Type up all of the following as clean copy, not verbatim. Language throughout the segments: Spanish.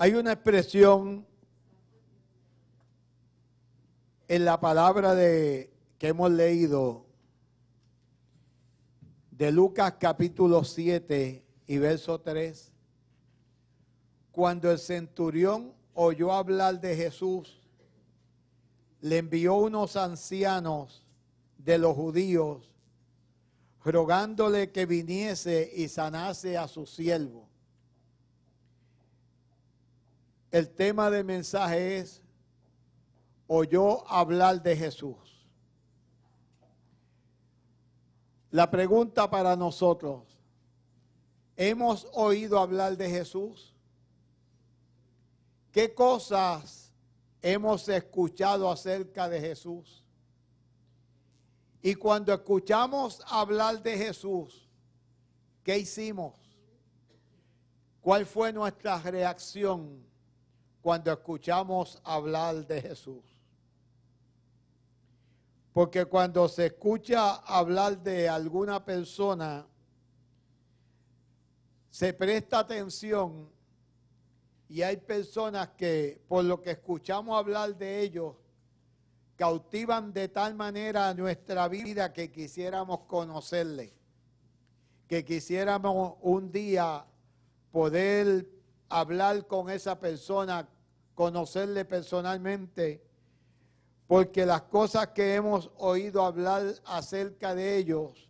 Hay una expresión en la palabra que hemos leído de Lucas capítulo 7 y verso 3. Cuando el centurión oyó hablar de Jesús, le envió unos ancianos de los judíos, rogándole que viniese y sanase a su siervo. El tema del mensaje es: oyó hablar de Jesús. La pregunta para nosotros: ¿hemos oído hablar de Jesús? ¿Qué cosas hemos escuchado acerca de Jesús? Y cuando escuchamos hablar de Jesús, ¿qué hicimos? ¿Cuál fue nuestra reacción cuando escuchamos hablar de Jesús? Porque cuando se escucha hablar de alguna persona, se presta atención, y hay personas que por lo que escuchamos hablar de ellos, cautivan de tal manera nuestra vida que quisiéramos conocerle, que quisiéramos un día poder hablar con esa persona, conocerle personalmente, porque las cosas que hemos oído hablar acerca de ellos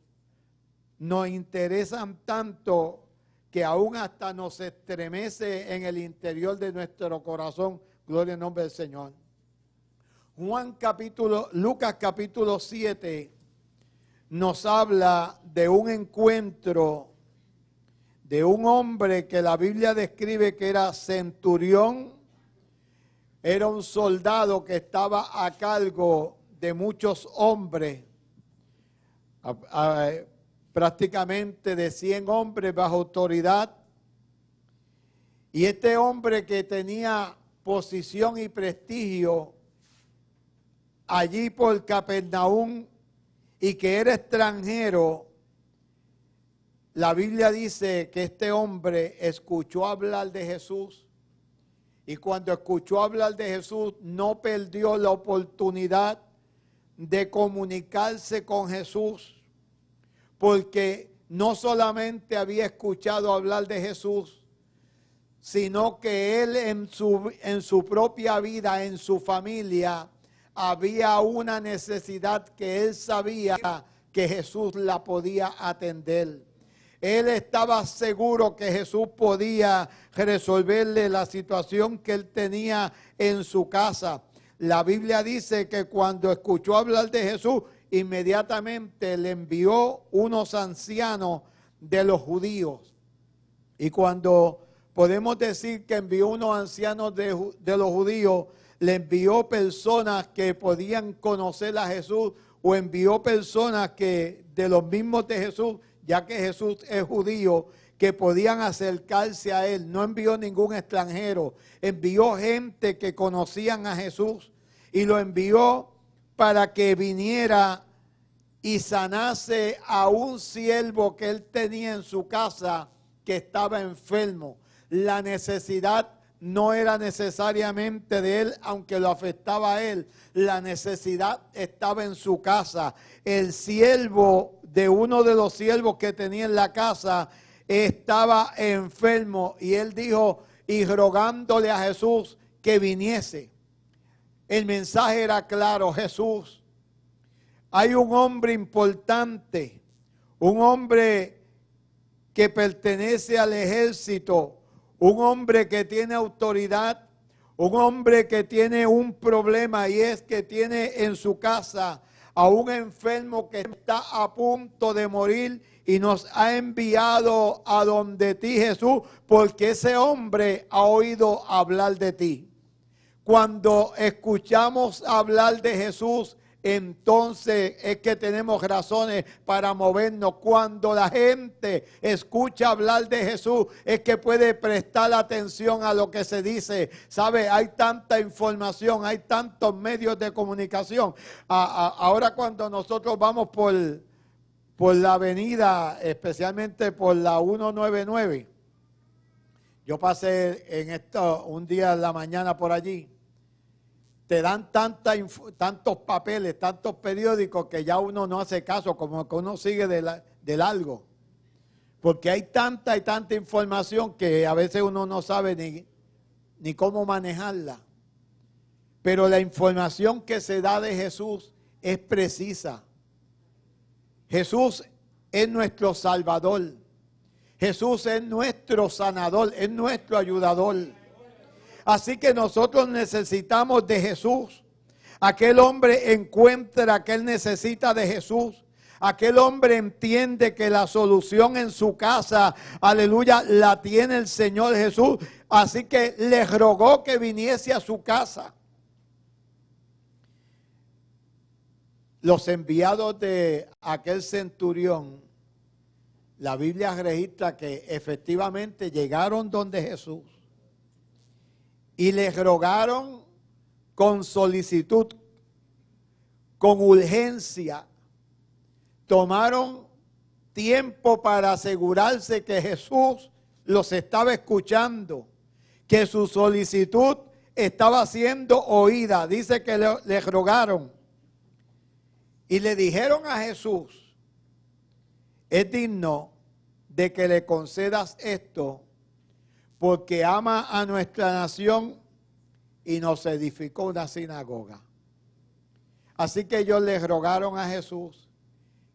nos interesan tanto que aún hasta nos estremece en el interior de nuestro corazón. Gloria al nombre del Señor. Lucas capítulo 7 nos habla de un encuentro de un hombre que la Biblia describe que era centurión. Era un soldado que estaba a cargo de muchos hombres, prácticamente de 100 hombres bajo autoridad. Y este hombre, que tenía posición y prestigio allí por Capernaum y que era extranjero, la Biblia dice que este hombre escuchó hablar de Jesús. Y cuando escuchó hablar de Jesús, no perdió la oportunidad de comunicarse con Jesús, porque no solamente había escuchado hablar de Jesús, sino que él en su propia vida, en su familia, había una necesidad que él sabía que Jesús la podía atender. Él estaba seguro que Jesús podía resolverle la situación que él tenía en su casa. La Biblia dice que cuando escuchó hablar de Jesús, inmediatamente le envió unos ancianos de los judíos. Y cuando podemos decir que envió unos ancianos de los judíos, le envió personas que podían conocer a Jesús, o envió personas que de los mismos de Jesús, ya que Jesús es judío, que podían acercarse a él. No envió ningún extranjero, envió gente que conocían a Jesús, y lo envió para que viniera y sanase a un siervo que él tenía en su casa, que estaba enfermo. La necesidad no era necesariamente de él, aunque lo afectaba a él. La necesidad estaba en su casa. El siervo de uno de los siervos que tenía en la casa estaba enfermo, y él dijo, y rogándole a Jesús que viniese. El mensaje era claro: Jesús, hay un hombre importante, un hombre que pertenece al ejército, un hombre que tiene autoridad, un hombre que tiene un problema, y es que tiene en su casa a un enfermo que está a punto de morir, y nos ha enviado a donde ti, Jesús, porque ese hombre ha oído hablar de ti. Cuando escuchamos hablar de Jesús, entonces es que tenemos razones para movernos. Cuando la gente escucha hablar de Jesús, es que puede prestar atención a lo que se dice. ¿Sabe? Hay tanta información, hay tantos medios de comunicación. Ahora cuando nosotros vamos por la avenida, especialmente por la 199, Yo pasé en esto un día en la mañana por allí. Te dan tantos papeles, tantos periódicos que ya uno no hace caso, como que uno sigue de largo. Porque hay tanta y tanta información que a veces uno no sabe ni cómo manejarla. Pero la información que se da de Jesús es precisa. Jesús es nuestro Salvador. Jesús es nuestro sanador, es nuestro ayudador. Así que nosotros necesitamos de Jesús. Aquel hombre encuentra que él necesita de Jesús. Aquel hombre entiende que la solución en su casa, aleluya, la tiene el Señor Jesús. Así que le rogó que viniese a su casa. Los enviados de aquel centurión, la Biblia registra que efectivamente llegaron donde Jesús y le rogaron con solicitud, con urgencia. Tomaron tiempo para asegurarse que Jesús los estaba escuchando, que su solicitud estaba siendo oída. Dice que le rogaron y le dijeron a Jesús: es digno de que le concedas esto, porque ama a nuestra nación y nos edificó una sinagoga. Así que ellos le rogaron a Jesús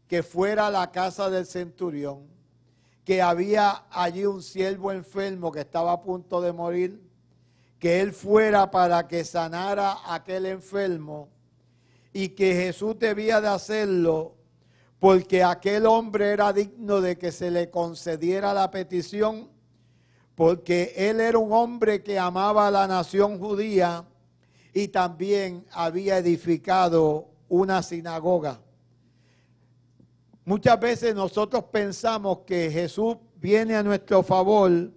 que fuera a la casa del centurión, que había allí un siervo enfermo que estaba a punto de morir, que él fuera para que sanara a aquel enfermo y que Jesús debía de hacerlo porque aquel hombre era digno de que se le concediera la petición, porque él era un hombre que amaba a la nación judía y también había edificado una sinagoga. Muchas veces nosotros pensamos que Jesús viene a nuestro favor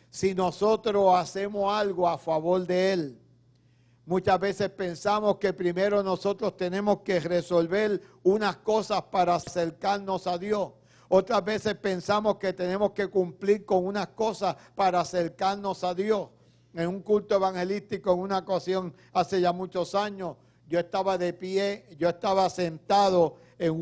si nosotros hacemos algo a favor de Él. Muchas veces pensamos que primero nosotros tenemos que resolver unas cosas para acercarnos a Dios. Otras veces pensamos que tenemos que cumplir con unas cosas para acercarnos a Dios. En un culto evangelístico, en una ocasión, hace ya muchos años, yo estaba de pie, yo estaba sentado en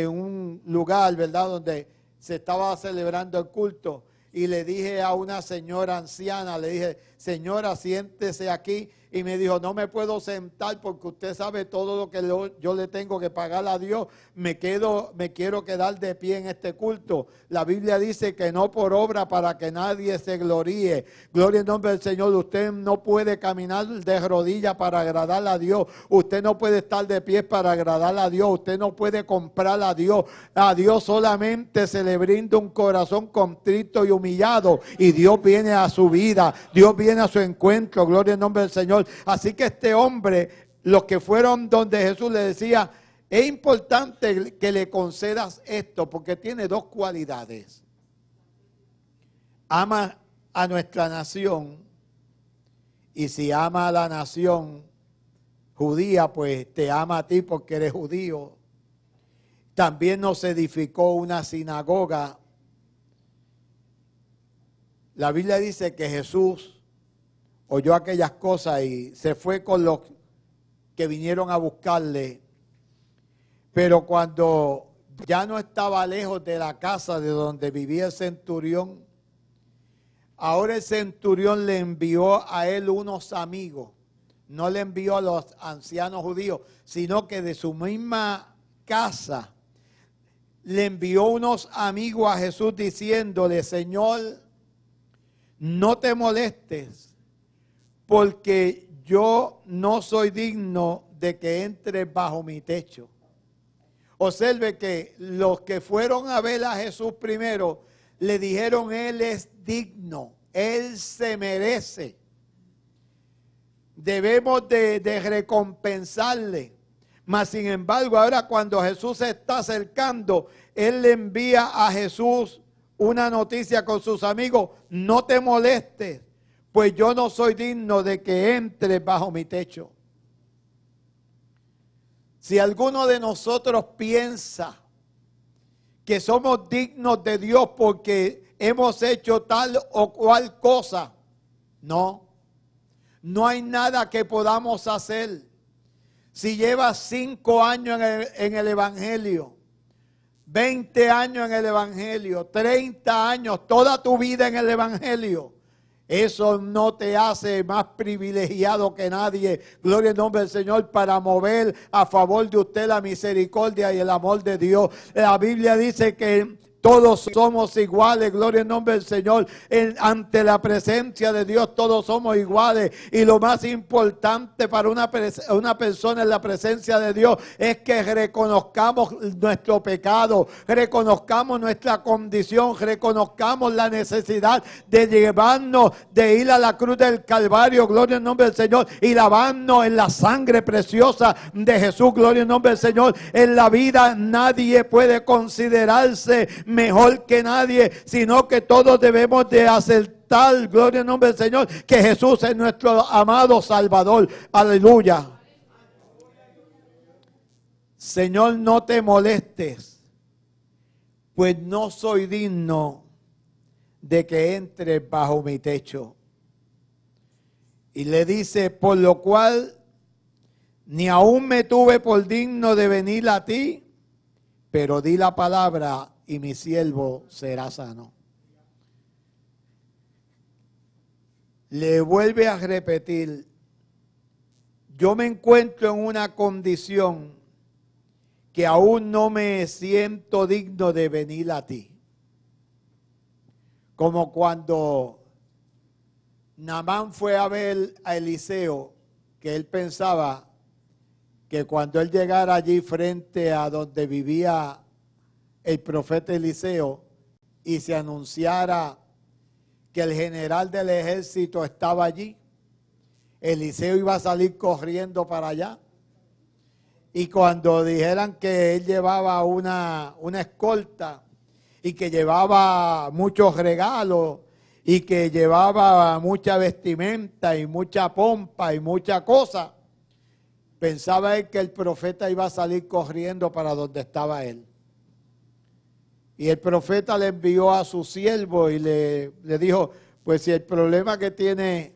un lugar, ¿verdad?, donde se estaba celebrando el culto. Y le dije a una señora anciana, le dije: señora, siéntese aquí. Y me dijo: no me puedo sentar porque usted sabe todo lo que yo le tengo que pagar a Dios. Me quiero quedar de pie en este culto. La Biblia dice que no por obra para que nadie se gloríe. Gloria en nombre del Señor. Usted no puede caminar de rodillas para agradar a Dios. Usted no puede estar de pie para agradar a Dios. Usted no puede comprar a Dios. A Dios solamente se le brinda un corazón contrito y humillado. Y Dios viene a su vida. Dios viene a su encuentro. Gloria en nombre del Señor. Así que este hombre, los que fueron donde Jesús le decía: es importante que le concedas esto porque tiene dos cualidades. Ama a nuestra nación, y si ama a la nación judía, pues te ama a ti porque eres judío. También nos edificó una sinagoga. La Biblia dice que Jesús oyó aquellas cosas y se fue con los que vinieron a buscarle. Pero cuando ya no estaba lejos de la casa de donde vivía el centurión, ahora el centurión le envió a él unos amigos. No le envió a los ancianos judíos, sino que de su misma casa le envió unos amigos a Jesús diciéndole: Señor, no te molestes, porque yo no soy digno de que entres bajo mi techo. Observe que los que fueron a ver a Jesús primero le dijeron: Él es digno, Él se merece. Debemos de recompensarle. Mas sin embargo, ahora cuando Jesús se está acercando, Él le envía a Jesús una noticia con sus amigos: no te molestes, pues yo no soy digno de que entres bajo mi techo. Si alguno de nosotros piensa que somos dignos de Dios porque hemos hecho tal o cual cosa. No, no hay nada que podamos hacer. Si llevas 5 años en el Evangelio, 20 años en el Evangelio, 30 años, toda tu vida en el Evangelio, eso no te hace más privilegiado que nadie. Gloria al nombre del Señor, para mover a favor de usted la misericordia y el amor de Dios. La Biblia dice que todos somos iguales, gloria al nombre del Señor. Ante la presencia de Dios todos somos iguales. Y lo más importante para una persona en la presencia de Dios es que reconozcamos nuestro pecado, reconozcamos nuestra condición, reconozcamos la necesidad de llevarnos, de ir a la cruz del Calvario, gloria al nombre del Señor, y lavarnos en la sangre preciosa de Jesús, gloria al nombre del Señor. En la vida nadie puede considerarse mejor que nadie, sino que todos debemos de aceptar, gloria al nombre del Señor, que Jesús es nuestro amado Salvador. Aleluya. Señor, no te molestes, pues no soy digno de que entres bajo mi techo. Y le dice, por lo cual ni aún me tuve por digno de venir a ti, pero di la palabra y mi siervo será sano. Le vuelve a repetir, yo me encuentro en una condición que aún no me siento digno de venir a ti. Como cuando Naamán fue a ver a Eliseo, que él pensaba que cuando él llegara allí frente a donde vivía el profeta Eliseo y se anunciara que el general del ejército estaba allí, Eliseo iba a salir corriendo para allá. Y cuando dijeran que él llevaba una escolta y que llevaba muchos regalos y que llevaba mucha vestimenta y mucha pompa y mucha cosa, pensaba él que el profeta iba a salir corriendo para donde estaba él. Y el profeta le envió a su siervo y le dijo, pues si el problema que tiene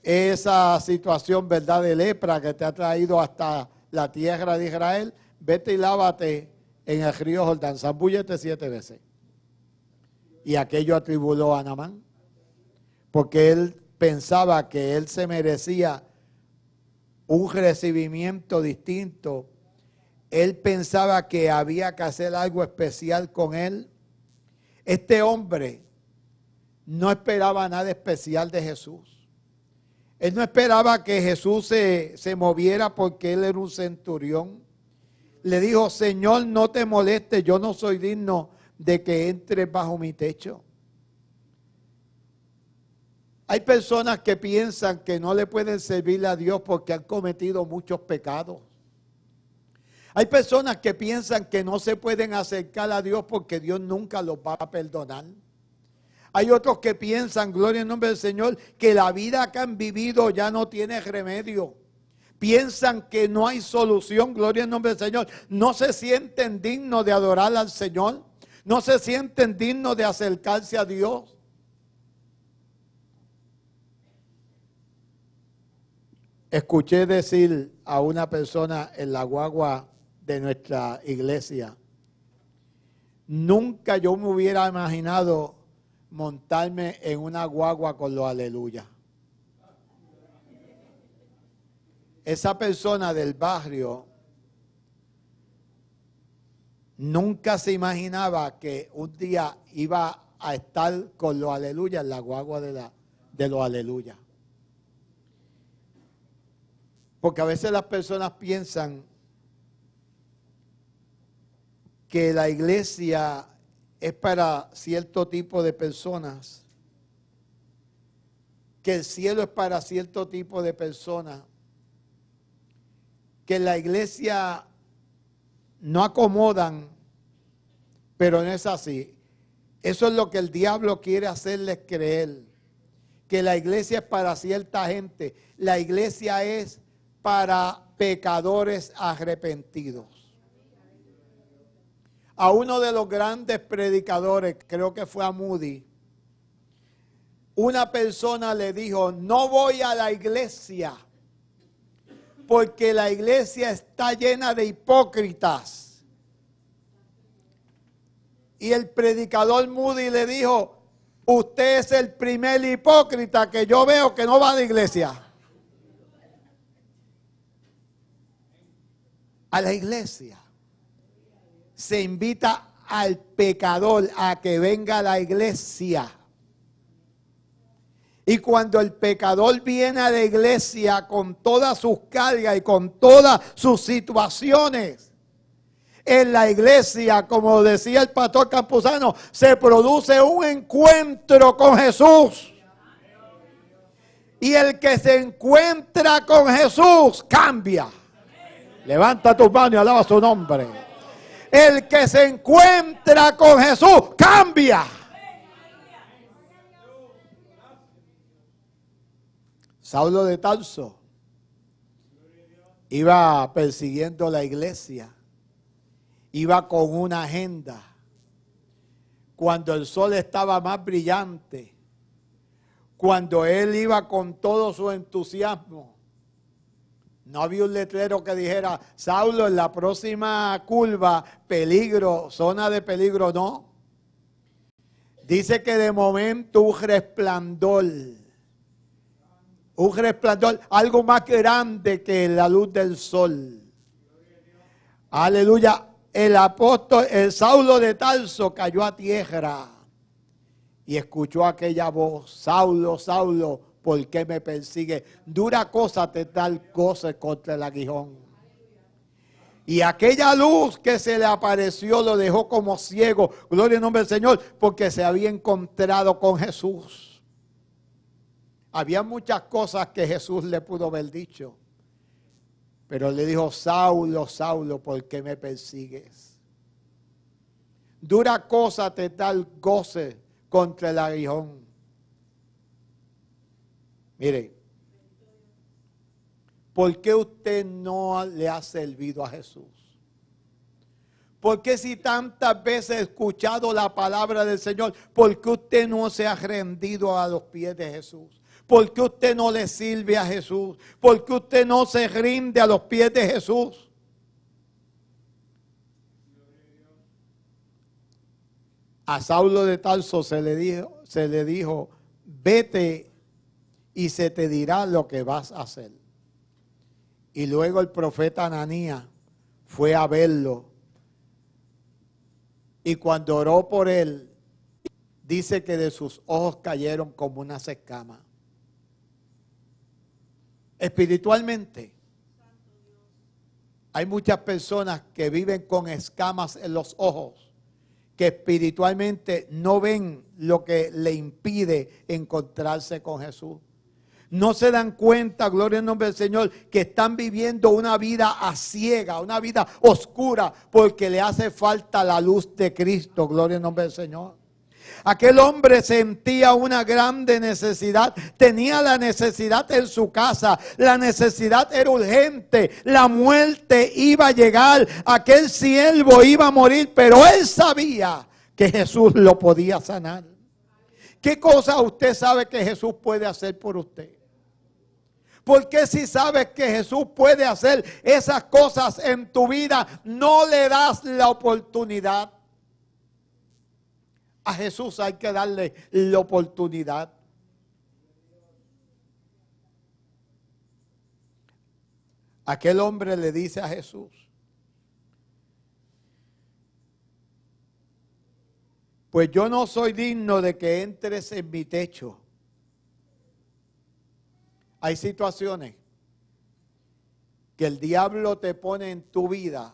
esa situación, ¿verdad?, de lepra que te ha traído hasta la tierra de Israel, vete y lávate en el río Jordán, zambúllete 7 veces. Y aquello atribuló a Naamán, porque él pensaba que él se merecía un recibimiento distinto. Él pensaba que había que hacer algo especial con él. Este hombre no esperaba nada especial de Jesús. Él no esperaba que Jesús se moviera porque él era un centurión. Le dijo, Señor, no te molestes, yo no soy digno de que entres bajo mi techo. Hay personas que piensan que no le pueden servir a Dios porque han cometido muchos pecados. Hay personas que piensan que no se pueden acercar a Dios porque Dios nunca los va a perdonar. Hay otros que piensan, gloria al nombre del Señor, que la vida que han vivido ya no tiene remedio. Piensan que no hay solución, gloria al nombre del Señor. No se sienten dignos de adorar al Señor. No se sienten dignos de acercarse a Dios. Escuché decir a una persona en la guagua de nuestra iglesia, nunca yo me hubiera imaginado montarme en una guagua con los aleluya. Esa persona del barrio nunca se imaginaba que un día iba a estar con los aleluya en la guagua de los aleluya. Porque a veces las personas piensan que la iglesia es para cierto tipo de personas, que el cielo es para cierto tipo de personas, que la iglesia no acomodan, pero no es así. Eso es lo que el diablo quiere hacerles creer, que la iglesia es para cierta gente. La iglesia es para pecadores arrepentidos. a uno de los grandes predicadores, creo que fue a Moody, una persona le dijo: no voy a la iglesia porque la iglesia está llena de hipócritas. Y el predicador Moody le dijo: usted es el primer hipócrita que yo veo que no va a la iglesia. A la iglesia se invita al pecador a que venga a la iglesia. Y cuando el pecador viene a la iglesia con todas sus cargas y con todas sus situaciones, en la iglesia, como decía el pastor Campuzano, se produce un encuentro con Jesús. Y el que se encuentra con Jesús cambia. Levanta tus manos y alaba su nombre. El que se encuentra con Jesús cambia. Saulo de Tarso iba persiguiendo la iglesia, iba con una agenda. Cuando el sol estaba más brillante, cuando él iba con todo su entusiasmo, no había un letrero que dijera: Saulo, en la próxima curva, peligro, zona de peligro, no. Dice que de momento un resplandor, algo más grande que la luz del sol. Aleluya. El apóstol, el Saulo de Tarso, cayó a tierra y escuchó aquella voz: Saulo, Saulo, ¿por qué me persigue? Dura cosa te dar goce contra el aguijón. Y aquella luz que se le apareció lo dejó como ciego. Gloria al nombre del Señor, porque se había encontrado con Jesús. Había muchas cosas que Jesús le pudo haber dicho, pero le dijo: Saulo, Saulo, ¿por qué me persigues? Dura cosa te da el goce contra el aguijón. Mire, ¿por qué usted no le ha servido a Jesús? ¿Por qué si tantas veces ha escuchado la palabra del Señor, por qué usted no se ha rendido a los pies de Jesús? ¿Por qué usted no le sirve a Jesús? ¿Por qué usted no se rinde a los pies de Jesús? A Saulo de Tarso se le dijo: vete y se te dirá lo que vas a hacer. Y luego el profeta Ananías fue a verlo. Y cuando oró por él, dice que de sus ojos cayeron como unas escamas. Espiritualmente, hay muchas personas que viven con escamas en los ojos, que espiritualmente no ven lo que le impide encontrarse con Jesús. No se dan cuenta, gloria al nombre del Señor, que están viviendo una vida a ciega, una vida oscura, porque le hace falta la luz de Cristo, gloria al nombre del Señor. Aquel hombre sentía una grande necesidad, tenía la necesidad en su casa, la necesidad era urgente, la muerte iba a llegar, aquel siervo iba a morir, pero él sabía que Jesús lo podía sanar. ¿Qué cosa usted sabe que Jesús puede hacer por usted? Porque si sabes que Jesús puede hacer esas cosas en tu vida, no le das la oportunidad. A Jesús hay que darle la oportunidad. Aquel hombre le dice a Jesús: pues yo no soy digno de que entres en mi techo. Hay situaciones que el diablo te pone en tu vida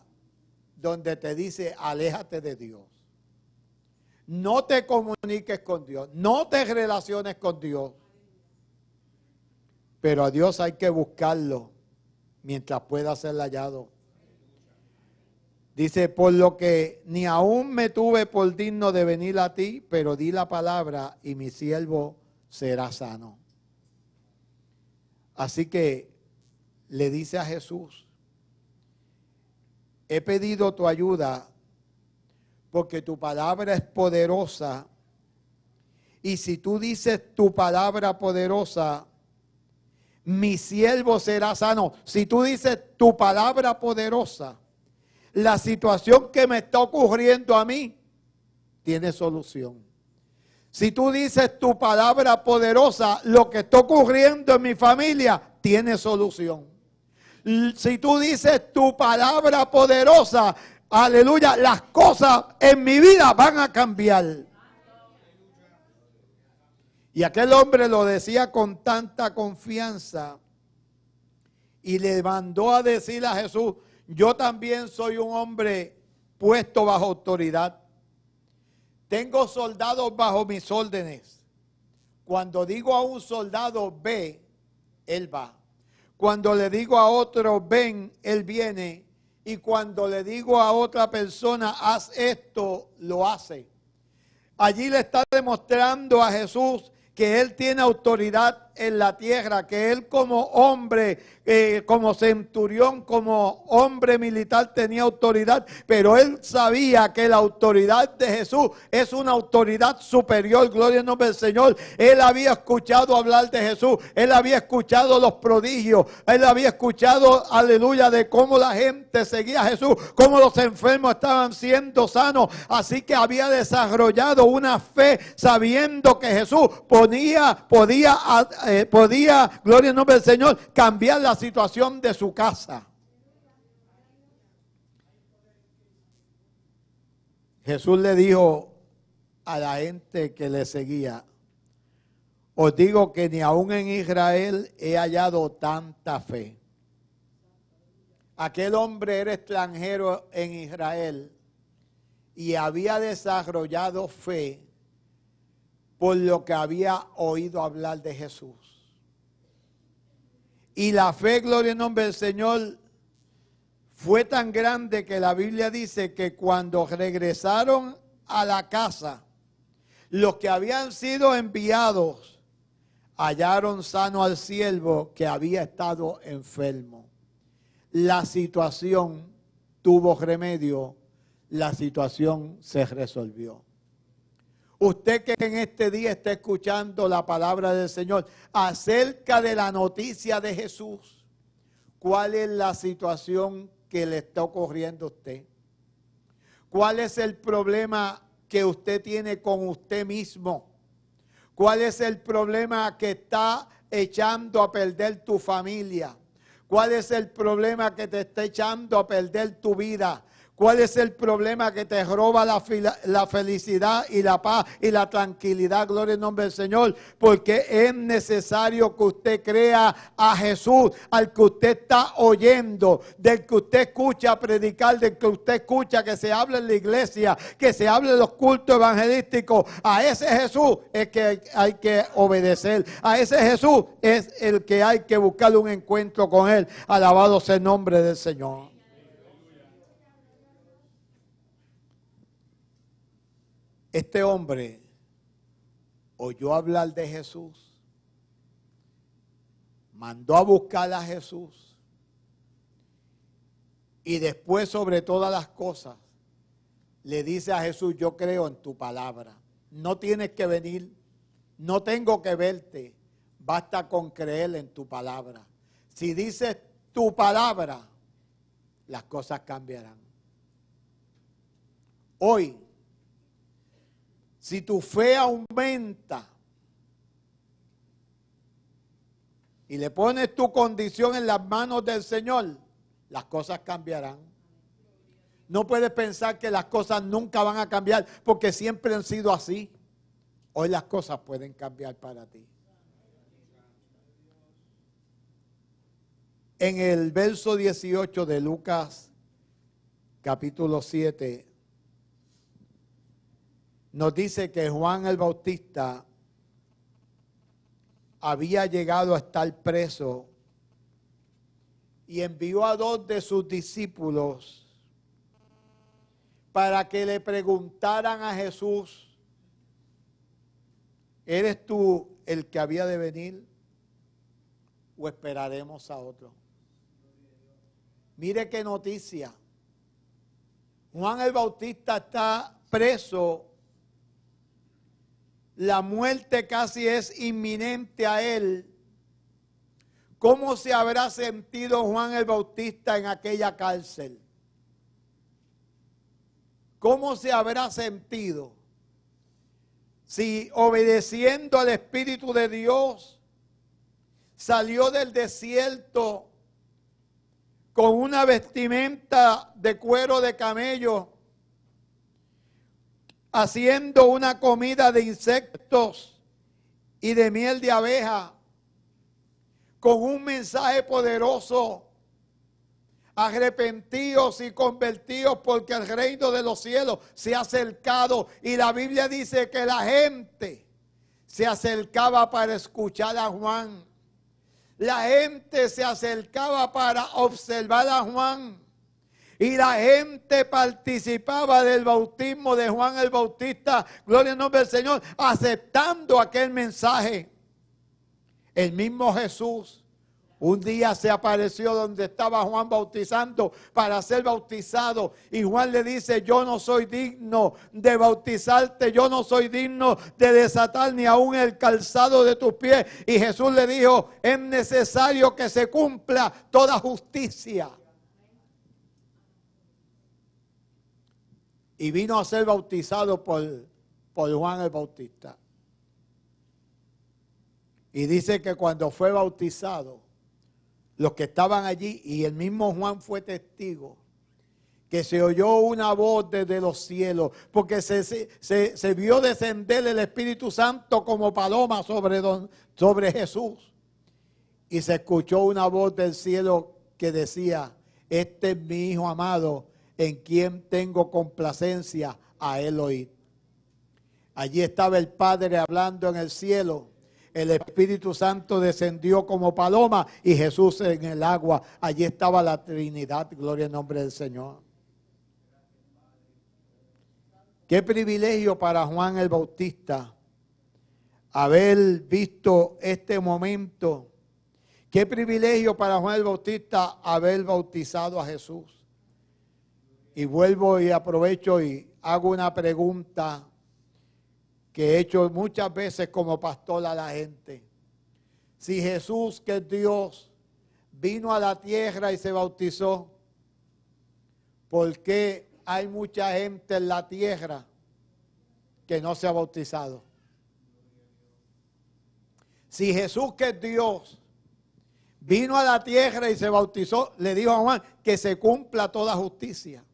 donde te dice: aléjate de Dios. No te comuniques con Dios, no te relaciones con Dios. Pero a Dios hay que buscarlo mientras pueda ser hallado. Dice: por lo que ni aún me tuve por digno de venir a ti, pero di la palabra y mi siervo será sano. Así que le dice a Jesús: he pedido tu ayuda porque tu palabra es poderosa. Y si tú dices tu palabra poderosa, mi siervo será sano. Si tú dices tu palabra poderosa, la situación que me está ocurriendo a mí tiene solución. Si tú dices tu palabra poderosa, lo que está ocurriendo en mi familia tiene solución. Si tú dices tu palabra poderosa, aleluya, las cosas en mi vida van a cambiar. Y aquel hombre lo decía con tanta confianza y le mandó a decir a Jesús: yo también soy un hombre puesto bajo autoridad. Tengo soldados bajo mis órdenes. Cuando digo a un soldado ve, él va. Cuando le digo a otro ven, él viene. Y cuando le digo a otra persona haz esto, lo hace. Allí le está demostrando a Jesús que él tiene autoridad en la tierra, que él como hombre, como centurión, como hombre militar tenía autoridad, pero él sabía que la autoridad de Jesús es una autoridad superior. Gloria al nombre del Señor. Él había escuchado hablar de Jesús, él había escuchado los prodigios, él había escuchado, aleluya, de cómo la gente seguía a Jesús, cómo los enfermos estaban siendo sanos. Así que había desarrollado una fe sabiendo que Jesús podía, gloria al nombre del Señor, cambiar la situación de su casa. Jesús le dijo a la gente que le seguía: os digo que ni aún en Israel he hallado tanta fe. Aquel hombre era extranjero en Israel y había desarrollado fe por lo que había oído hablar de Jesús. Y la fe, gloria al nombre del Señor, fue tan grande que la Biblia dice que cuando regresaron a la casa, los que habían sido enviados hallaron sano al siervo que había estado enfermo. La situación tuvo remedio, la situación se resolvió. Usted que en este día está escuchando la palabra del Señor acerca de la noticia de Jesús, ¿cuál es la situación que le está ocurriendo a usted? ¿Cuál es el problema que usted tiene con usted mismo? ¿Cuál es el problema que está echando a perder tu familia? ¿Cuál es el problema que te está echando a perder tu vida? ¿Cuál es el problema que te roba la felicidad y la paz y la tranquilidad? Gloria al nombre del Señor. Porque es necesario que usted crea a Jesús, al que usted está oyendo, del que usted escucha predicar, del que usted escucha que se habla en la iglesia, que se habla en los cultos evangelísticos. A ese Jesús es que hay que obedecer. A ese Jesús es el que hay que buscar un encuentro con él. Alabado sea el nombre del Señor. Este hombre oyó hablar de Jesús, mandó a buscar a Jesús y después, sobre todas las cosas, le dice a Jesús: yo creo en tu palabra, no tienes que venir, no tengo que verte, basta con creer en tu palabra. Si dices tu palabra, las cosas cambiarán. Hoy, si tu fe aumenta y le pones tu condición en las manos del Señor, las cosas cambiarán. No puedes pensar que las cosas nunca van a cambiar porque siempre han sido así. Hoy las cosas pueden cambiar para ti. En el verso 18 de Lucas, capítulo 7, nos dice que Juan el Bautista había llegado a estar preso y envió a 2 de sus discípulos para que le preguntaran a Jesús: ¿eres tú el que había de venir o esperaremos a otro? Mire qué noticia. Juan el Bautista está preso, la muerte casi es inminente a él. ¿Cómo se habrá sentido Juan el Bautista en aquella cárcel? ¿Cómo se habrá sentido? Si obedeciendo al Espíritu de Dios salió del desierto con una vestimenta de cuero de camello, haciendo una comida de insectos y de miel de abeja, con un mensaje poderoso: arrepentidos y convertidos porque el reino de los cielos se ha acercado. Y la Biblia dice que la gente se acercaba para escuchar a Juan. La gente se acercaba para observar a Juan. Y la gente participaba del bautismo de Juan el Bautista, gloria al nombre del Señor, aceptando aquel mensaje. El mismo Jesús un día se apareció donde estaba Juan bautizando para ser bautizado. Y Juan le dice: yo no soy digno de bautizarte, yo no soy digno de desatar ni aún el calzado de tus pies. Y Jesús le dijo: es necesario que se cumpla toda justicia. Y vino a ser bautizado por Juan el Bautista. Y dice que cuando fue bautizado, los que estaban allí, y el mismo Juan fue testigo, que se oyó una voz desde los cielos, porque se vio descender el Espíritu Santo como paloma sobre Jesús. Y se escuchó una voz del cielo que decía: este es mi Hijo amado, en quien tengo complacencia, a él oír. Allí estaba el Padre hablando en el cielo. El Espíritu Santo descendió como paloma y Jesús en el agua. Allí estaba la Trinidad. Gloria al nombre del Señor. Qué privilegio para Juan el Bautista haber visto este momento. Qué privilegio para Juan el Bautista haber bautizado a Jesús. Y vuelvo y aprovecho y hago una pregunta que he hecho muchas veces como pastor a la gente. Si Jesús, que es Dios, vino a la tierra y se bautizó, ¿por qué hay mucha gente en la tierra que no se ha bautizado? Si Jesús, que es Dios, vino a la tierra y se bautizó, le dijo a Juan que se cumpla toda justicia.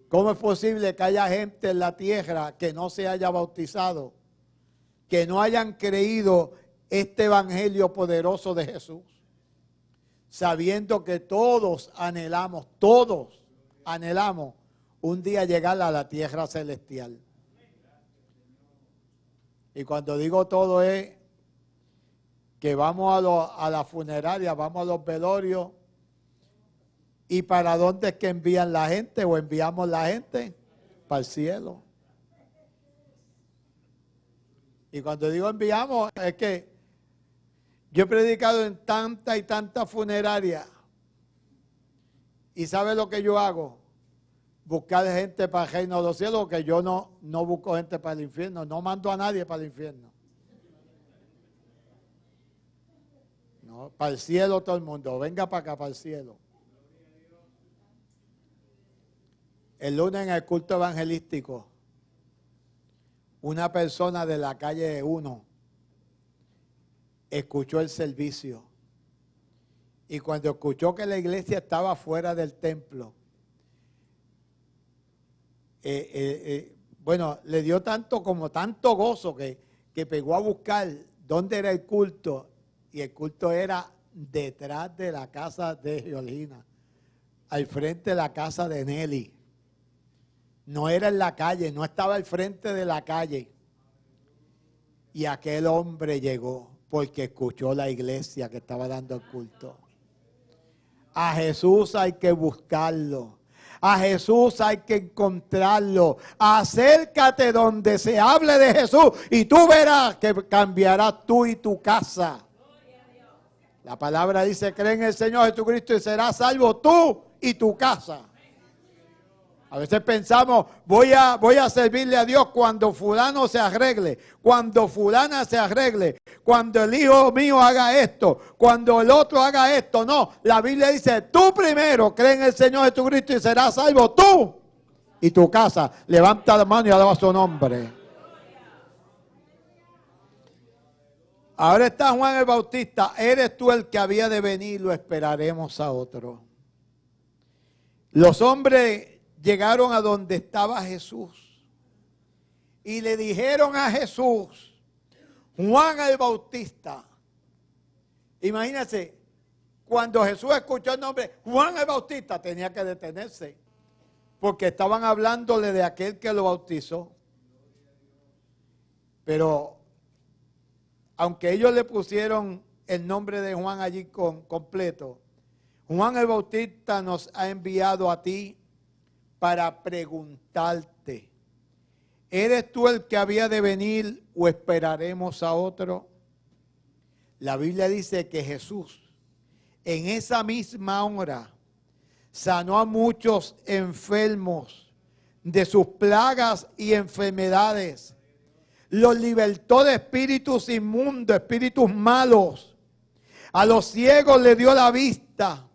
¿Cómo es posible que haya gente en la tierra que no se haya bautizado, que no hayan creído este evangelio poderoso de Jesús? Sabiendo que todos anhelamos un día llegar a la tierra celestial. Y cuando digo todo es que vamos a la funeraria, vamos a los velorios. ¿Y para dónde es que envían la gente o enviamos la gente? Para el cielo. Y cuando digo enviamos, es que yo he predicado en tanta y tanta funeraria. ¿Y sabe lo que yo hago? Buscar gente para el reino de los cielos, que yo no busco gente para el infierno. No mando a nadie para el infierno. No, para el cielo todo el mundo. Venga para acá, para el cielo. El lunes en el culto evangelístico, una persona de la calle 1 escuchó el servicio. Y cuando escuchó que la iglesia estaba fuera del templo, le dio tanto gozo que pegó a buscar dónde era el culto. Y el culto era detrás de la casa de Georgina, al frente de la casa de Nelly. No era en la calle, no estaba al frente de la calle. Y aquel hombre llegó porque escuchó la iglesia que estaba dando el culto. A Jesús hay que buscarlo. A Jesús hay que encontrarlo. Acércate donde se hable de Jesús y tú verás que cambiarás tú y tu casa. La palabra dice: cree en el Señor Jesucristo y serás salvo tú y tu casa. A veces pensamos, voy a servirle a Dios cuando fulano se arregle, cuando fulana se arregle, cuando el hijo mío haga esto, cuando el otro haga esto. No, la Biblia dice, tú primero cree en el Señor Jesucristo y serás salvo tú y tu casa. Levanta la mano y alaba su nombre. Ahora está Juan el Bautista. ¿Eres tú el que había de venir o esperaremos a otro? Los hombres llegaron a donde estaba Jesús y le dijeron a Jesús, Juan el Bautista. Imagínense, cuando Jesús escuchó el nombre Juan el Bautista, tenía que detenerse, porque estaban hablándole de aquel que lo bautizó. Pero aunque ellos le pusieron el nombre de Juan allí completo, Juan el Bautista nos ha enviado a ti para preguntarte, ¿eres tú el que había de venir o esperaremos a otro? La Biblia dice que Jesús en esa misma hora sanó a muchos enfermos de sus plagas y enfermedades. Los libertó de espíritus inmundos, espíritus malos. A los ciegos le dio la vista.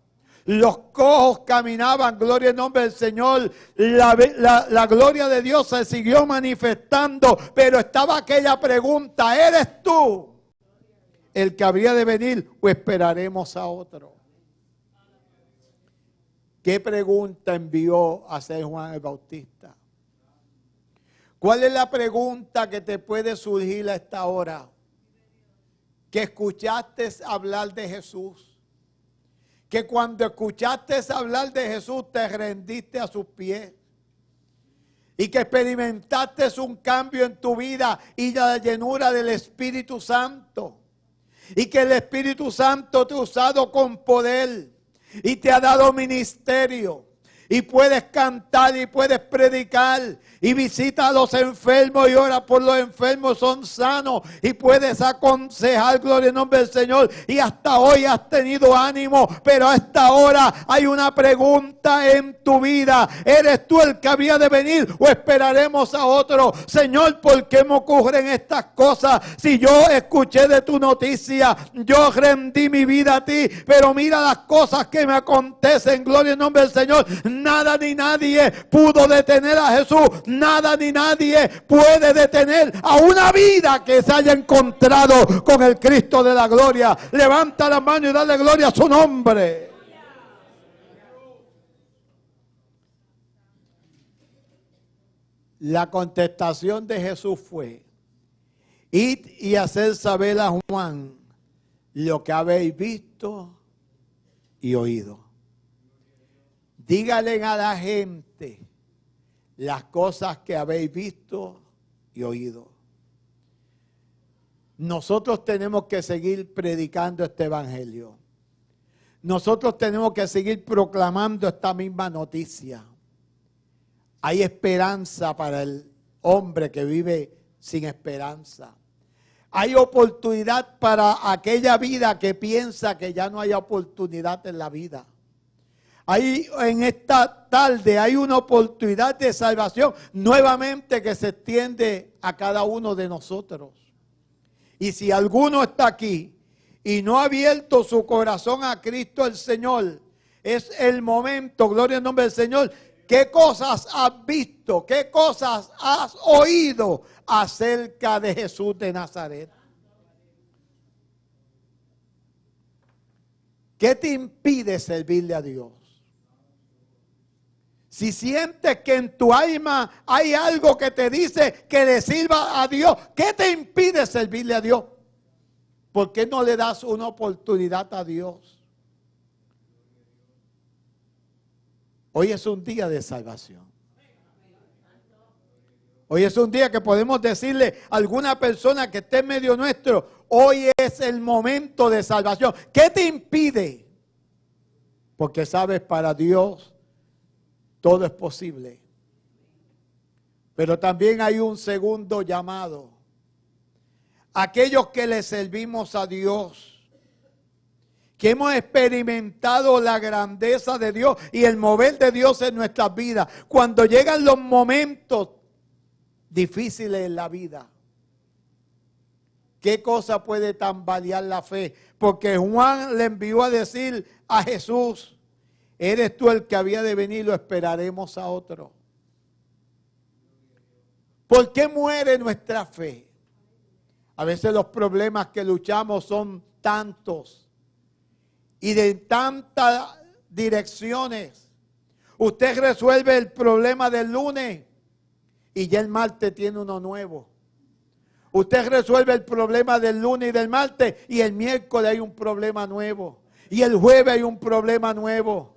Los cojos caminaban, gloria al nombre del Señor. La gloria de Dios se siguió manifestando, pero estaba aquella pregunta, ¿eres tú el que habría de venir o esperaremos a otro? ¿Qué pregunta envió a hacer Juan el Bautista? ¿Cuál es la pregunta que te puede surgir a esta hora? Que escuchaste hablar de Jesús. Que cuando escuchaste hablar de Jesús te rendiste a sus pies. Y que experimentaste un cambio en tu vida y la llenura del Espíritu Santo. Y que el Espíritu Santo te ha usado con poder y te ha dado ministerio. Y puedes cantar y puedes predicar y visita a los enfermos y ora por los enfermos, son sanos y puedes aconsejar, gloria al nombre del Señor, y hasta hoy has tenido ánimo, pero a esta hora hay una pregunta en tu vida: ¿eres tú el que había de venir o esperaremos a otro? Señor, ¿por qué me ocurren estas cosas? Si yo escuché de tu noticia, yo rendí mi vida a ti, pero mira las cosas que me acontecen, gloria al nombre del Señor. Nada ni nadie pudo detener a Jesús. Nada ni nadie puede detener a una vida que se haya encontrado con el Cristo de la gloria. Levanta la mano y dale gloria a su nombre. La contestación de Jesús fue: id y hacer saber a Juan lo que habéis visto y oído. Díganle a la gente las cosas que habéis visto y oído. Nosotros tenemos que seguir predicando este evangelio. Nosotros tenemos que seguir proclamando esta misma noticia. Hay esperanza para el hombre que vive sin esperanza. Hay oportunidad para aquella vida que piensa que ya no hay oportunidad en la vida. Ahí en esta tarde hay una oportunidad de salvación nuevamente que se extiende a cada uno de nosotros. Y si alguno está aquí y no ha abierto su corazón a Cristo el Señor, es el momento, gloria al nombre del Señor. ¿Qué cosas has visto? ¿Qué cosas has oído acerca de Jesús de Nazaret? ¿Qué te impide servirle a Dios? Si sientes que en tu alma hay algo que te dice que le sirva a Dios, ¿qué te impide servirle a Dios? ¿Por qué no le das una oportunidad a Dios? Hoy es un día de salvación. Hoy es un día que podemos decirle a alguna persona que esté en medio nuestro: hoy es el momento de salvación. ¿Qué te impide? Porque sabes, para Dios todo es posible. Pero también hay un segundo llamado. Aquellos que le servimos a Dios, que hemos experimentado la grandeza de Dios y el mover de Dios en nuestras vidas, cuando llegan los momentos difíciles en la vida, ¿qué cosa puede tambalear la fe? Porque Juan le envió a decir a Jesús, ¿eres tú el que había de venir o esperaremos a otro? ¿Por qué muere nuestra fe? A veces los problemas que luchamos son tantos y de tantas direcciones. Usted resuelve el problema del lunes y ya el martes tiene uno nuevo. Usted resuelve el problema del lunes y del martes y el miércoles hay un problema nuevo. Y el jueves hay un problema nuevo.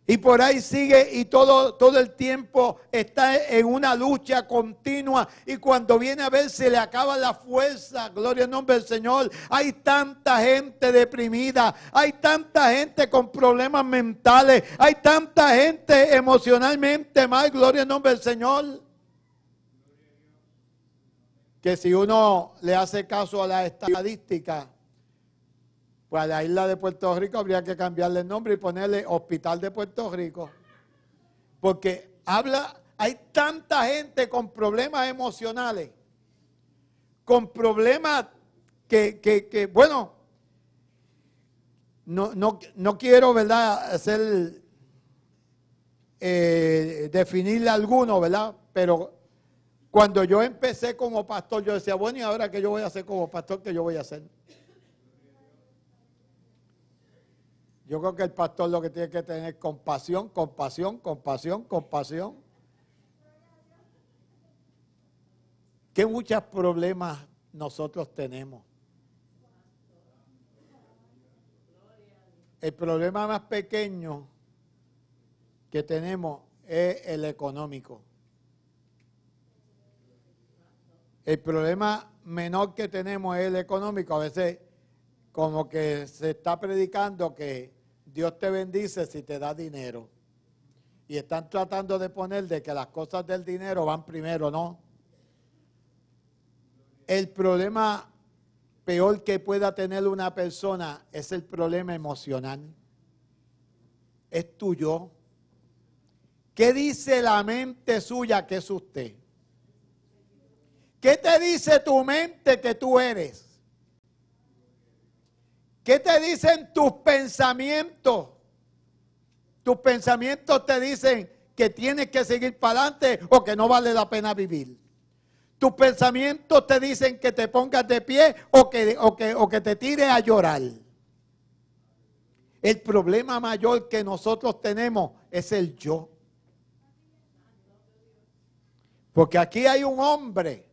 Y por ahí sigue y todo el tiempo está en una lucha continua. Y cuando viene a ver se le acaba la fuerza. Gloria al nombre del Señor. Hay tanta gente deprimida. Hay tanta gente con problemas mentales. Hay tanta gente emocionalmente mal. Gloria al nombre del Señor. Que si uno le hace caso a la estadística, pues a la isla de Puerto Rico habría que cambiarle el nombre y ponerle Hospital de Puerto Rico. Porque hay tanta gente con problemas emocionales, con problemas que bueno, no quiero, ¿verdad?, definirle a alguno, ¿verdad? Pero cuando yo empecé como pastor, yo decía, bueno, ¿y ahora qué yo voy a hacer como pastor? ¿Qué yo voy a hacer? Yo creo que el pastor lo que tiene que tener es compasión, compasión, compasión, compasión. ¿Qué muchos problemas nosotros tenemos? El problema más pequeño que tenemos es el económico. El problema menor que tenemos es el económico. A veces como que se está predicando que Dios te bendice si te da dinero. Y están tratando de poner de que las cosas del dinero van primero, ¿no? El problema peor que pueda tener una persona es el problema emocional. Es tuyo. ¿Qué dice la mente suya que es usted? ¿Qué te dice tu mente que tú eres? ¿Qué te dicen tus pensamientos? Tus pensamientos te dicen que tienes que seguir para adelante o que no vale la pena vivir. Tus pensamientos te dicen que te pongas de pie o que te tires a llorar. El problema mayor que nosotros tenemos es el yo. Porque aquí hay un hombre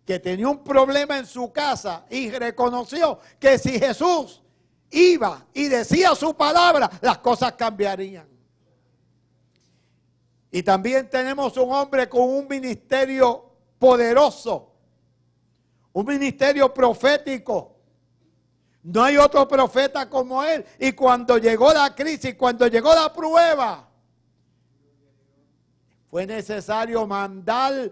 que tenía un problema en su casa y reconoció que si Jesús iba y decía su palabra, las cosas cambiarían. Y también tenemos un hombre con un ministerio poderoso, un ministerio profético. No hay otro profeta como él. Y cuando llegó la crisis, cuando llegó la prueba, fue necesario mandar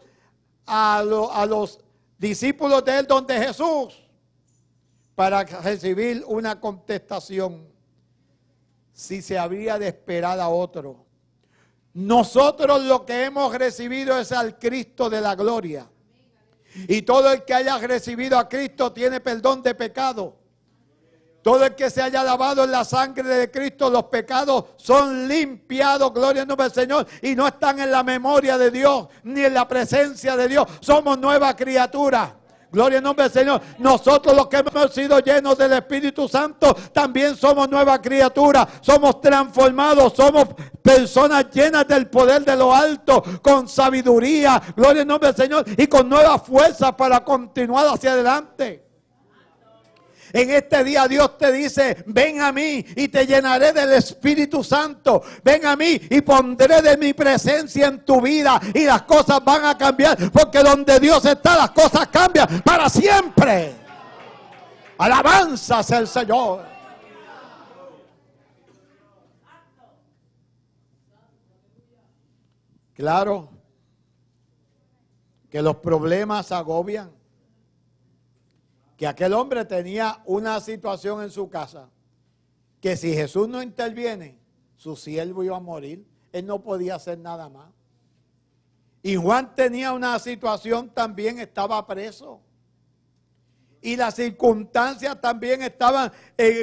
a los discípulos de él donde Jesús para recibir una contestación si se había de esperar a otro. Nosotros lo que hemos recibido es al Cristo de la gloria. Y todo el que haya recibido a Cristo tiene perdón de pecado. Todo el que se haya lavado en la sangre de Cristo, los pecados son limpiados, gloria al nombre del Señor, y no están en la memoria de Dios, ni en la presencia de Dios. Somos nuevas criaturas. Gloria al nombre del Señor. Nosotros los que hemos sido llenos del Espíritu Santo, también somos nuevas criaturas. Somos transformados, somos personas llenas del poder de lo alto, con sabiduría, gloria al nombre del Señor, y con nuevas fuerzas para continuar hacia adelante. En este día Dios te dice, ven a mí y te llenaré del Espíritu Santo. Ven a mí y pondré de mi presencia en tu vida y las cosas van a cambiar. Porque donde Dios está, las cosas cambian para siempre. Alabanza sea el Señor. Claro que los problemas agobian. que aquel hombre tenía una situación en su casa, que si Jesús no interviene, su siervo iba a morir. Él no podía hacer nada más. Y Juan tenía una situación también, estaba preso. Y las circunstancias también estaban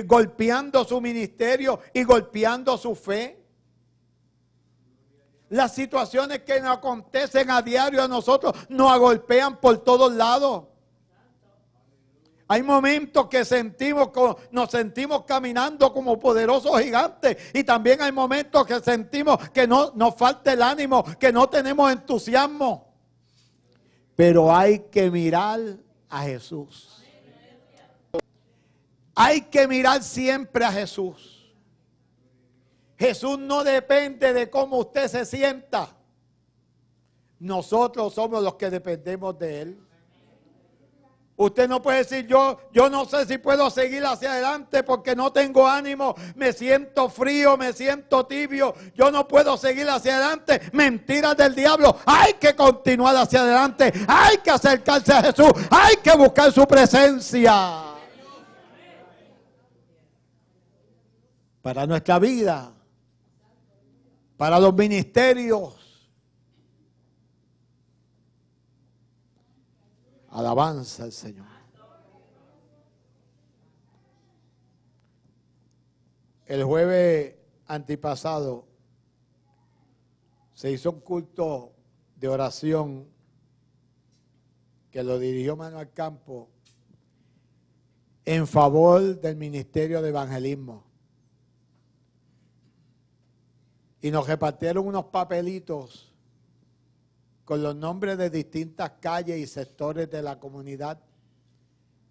golpeando su ministerio y golpeando su fe. Las situaciones que nos acontecen a diario a nosotros nos golpean por todos lados. Hay momentos que nos sentimos caminando como poderosos gigantes, y también hay momentos que sentimos que nos falta el ánimo, que no tenemos entusiasmo. Pero hay que mirar a Jesús. Hay que mirar siempre a Jesús. Jesús no depende de cómo usted se sienta. Nosotros somos los que dependemos de Él. Usted no puede decir, yo no sé si puedo seguir hacia adelante porque no tengo ánimo, me siento frío, me siento tibio, yo no puedo seguir hacia adelante. Mentiras del diablo. Hay que continuar hacia adelante, hay que acercarse a Jesús, hay que buscar su presencia para nuestra vida, para los ministerios. Alabanza al Señor. El jueves antipasado se hizo un culto de oración que lo dirigió Manuel Campos en favor del ministerio de evangelismo. Y nos repartieron unos papelitos con los nombres de distintas calles y sectores de la comunidad,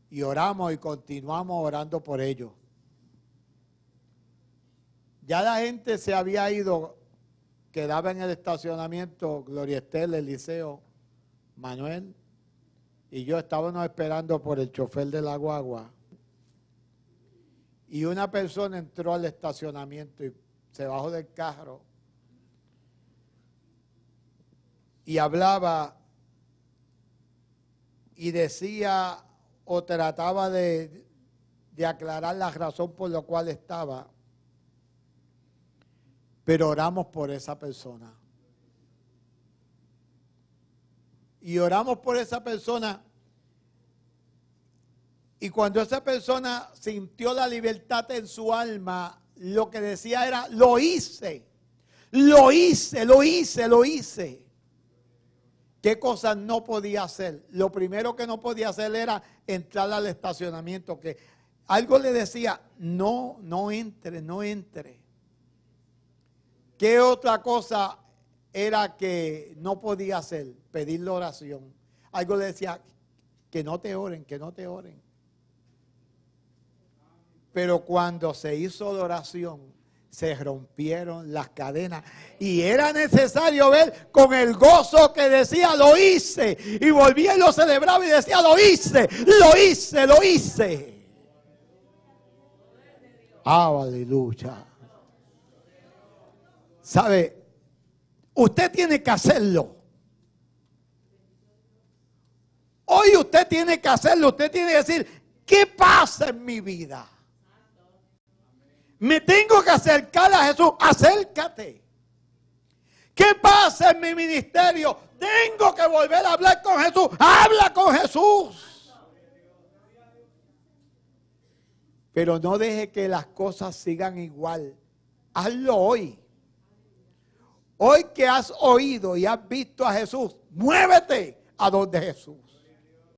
y oramos y continuamos orando por ellos. Ya la gente se había ido, quedaba en el estacionamiento Gloria Estela, Eliseo, Manuel y yo estábamos esperando por el chofer de la guagua, y una persona entró al estacionamiento y se bajó del carro y hablaba y decía o trataba de aclarar la razón por la cual estaba. Pero oramos por esa persona. Y oramos por esa persona. Y cuando esa persona sintió la libertad en su alma, lo que decía era, lo hice. Lo hice, lo hice, lo hice. ¿Qué cosas no podía hacer? Lo primero que no podía hacer era entrar al estacionamiento, que algo le decía, no entre, no entre. ¿Qué otra cosa era que no podía hacer? Pedirle oración. Algo le decía, que no te oren, que no te oren. Pero cuando se hizo la oración, se rompieron las cadenas y era necesario ver con el gozo que decía, lo hice, y volvía y lo celebraba y decía, lo hice, lo hice, lo hice. Aleluya. ¿Sabe? Usted tiene que hacerlo. Hoy usted tiene que hacerlo. Usted tiene que decir, ¿qué pasa en mi vida? Me tengo que acercar a Jesús. Acércate. ¿Qué pasa en mi ministerio? Tengo que volver a hablar con Jesús. Habla con Jesús. Pero no deje que las cosas sigan igual. Hazlo hoy. Hoy que has oído y has visto a Jesús, muévete a donde Jesús.